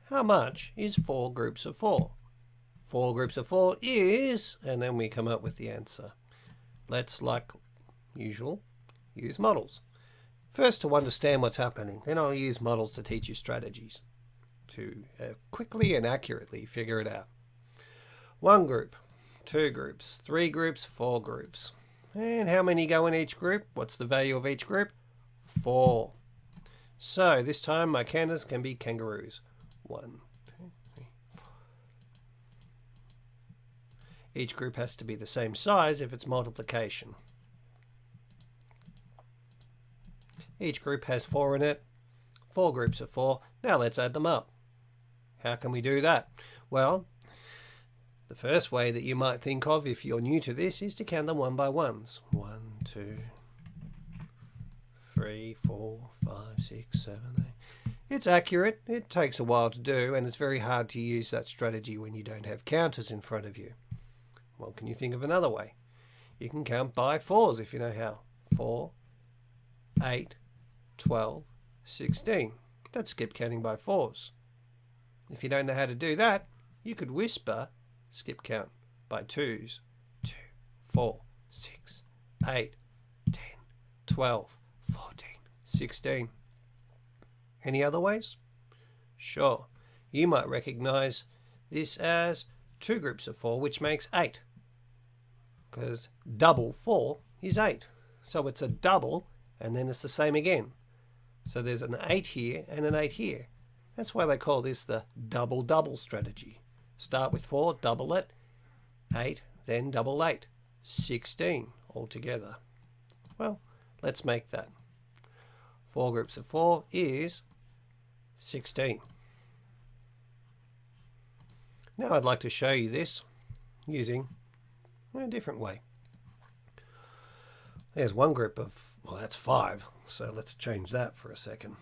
how much is 4 groups of 4? 4 groups of 4 is, and then we come up with the answer. Let's, like usual, use models. First, to understand what's happening, then I'll use models to teach you strategies to quickly and accurately figure it out. 1 group, 2 groups, 3 groups, 4 groups. And how many go in each group? What's the value of each group? 4. So this time my counters can be kangaroos. 1, 2, 3, 4. Each group has to be the same size if it's multiplication. Each group has 4 in it. 4 groups of 4. Now let's add them up. How can we do that? Well, the first way that you might think of if you're new to this is to count them one by ones. 1, 2, 3, 4, 5, 6, 7, 8. It's accurate. It takes a while to do, and it's very hard to use that strategy when you don't have counters in front of you. Well, can you think of another way? You can count by 4s if you know how. 4, 8, 12, 16. That's skip counting by 4s. If you don't know how to do that, you could whisper skip count by 2s. 2, 4, 6, 8, 10, 12, 14, 16. Any other ways? Sure. You might recognize this as 2 groups of 4, which makes 8. Because double 4 is 8. So it's a double, and then it's the same again. So there's an 8 here and an 8 here. That's why they call this the double-double strategy. Start with 4, double it, 8, then double 8. 16 altogether. Well, let's make that. 4 groups of 4 is 16. Now I'd like to show you this using a different way. There's 1 group of, well, that's 5. So let's change that for a second.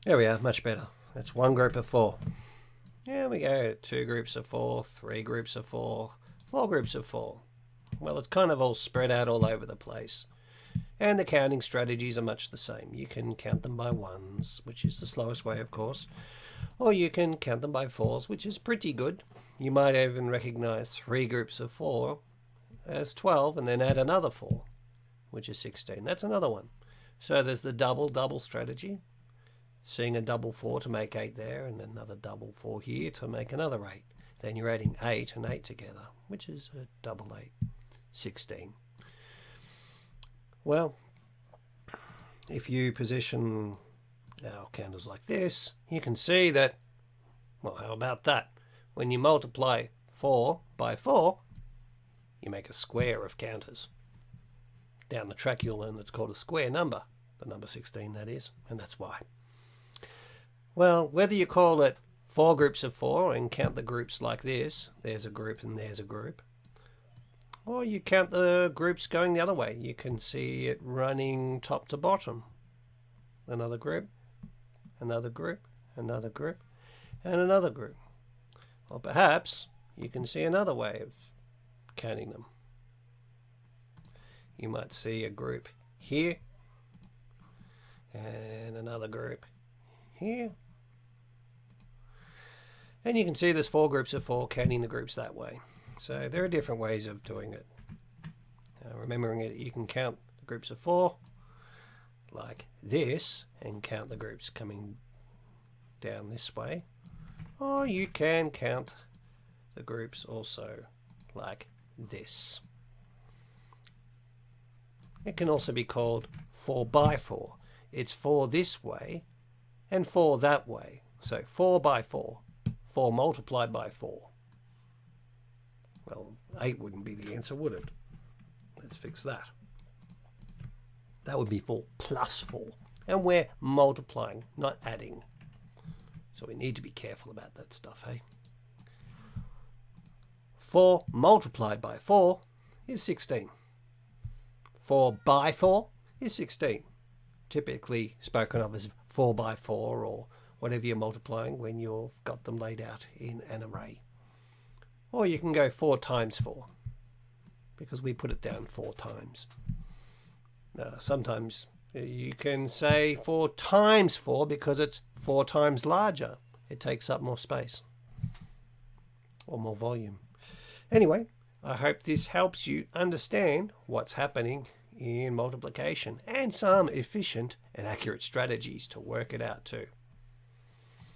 There we are, much better. That's 1 group of 4. There we go. 2 groups of 4, 3 groups of 4, 4 groups of 4. Well, it's kind of all spread out all over the place. And the counting strategies are much the same. You can count them by 1s, which is the slowest way, of course. Or you can count them by 4s, which is pretty good. You might even recognize 3 groups of 4 as 12 and then add another 4, which is 16. That's another one. So there's the double-double strategy. Seeing a double 4 to make 8 there, and another double 4 here to make another 8. Then you're adding 8 and 8 together, which is a double 8, 16. Well, if you position our counters like this, you can see that, well, how about that? When you multiply 4 by 4, you make a square of counters. Down the track you'll learn it's called a square number, the number 16 that is, and that's why. Well, whether you call it 4 groups of 4 and count the groups like this, there's a group and there's a group, or you count the groups going the other way, you can see it running top to bottom. Another group, another group, another group, and another group. Or perhaps you can see another way of counting them. You might see a group here and another group here. And you can see there's 4 groups of 4 counting the groups that way. So there are different ways of doing it. Remembering it, you can count the groups of 4 like this and count the groups coming down this way. Or you can count the groups also like this. It can also be called 4 by 4. It's 4 this way and 4 that way. So 4 by 4. 4 multiplied by 4. Well, 8 wouldn't be the answer, would it? Let's fix that. That would be 4 plus 4. And we're multiplying, not adding. So we need to be careful about that stuff, hey? 4 multiplied by 4 is 16. 4 by 4 is 16. Typically spoken of as 4 by 4 or whatever you're multiplying when you've got them laid out in an array. Or you can go 4 times 4 because we put it down 4 times. Sometimes you can say 4 times 4 because it's 4 times larger. it takes up more space or more volume. Anyway, I hope this helps you understand what's happening in multiplication and some efficient and accurate strategies to work it out too.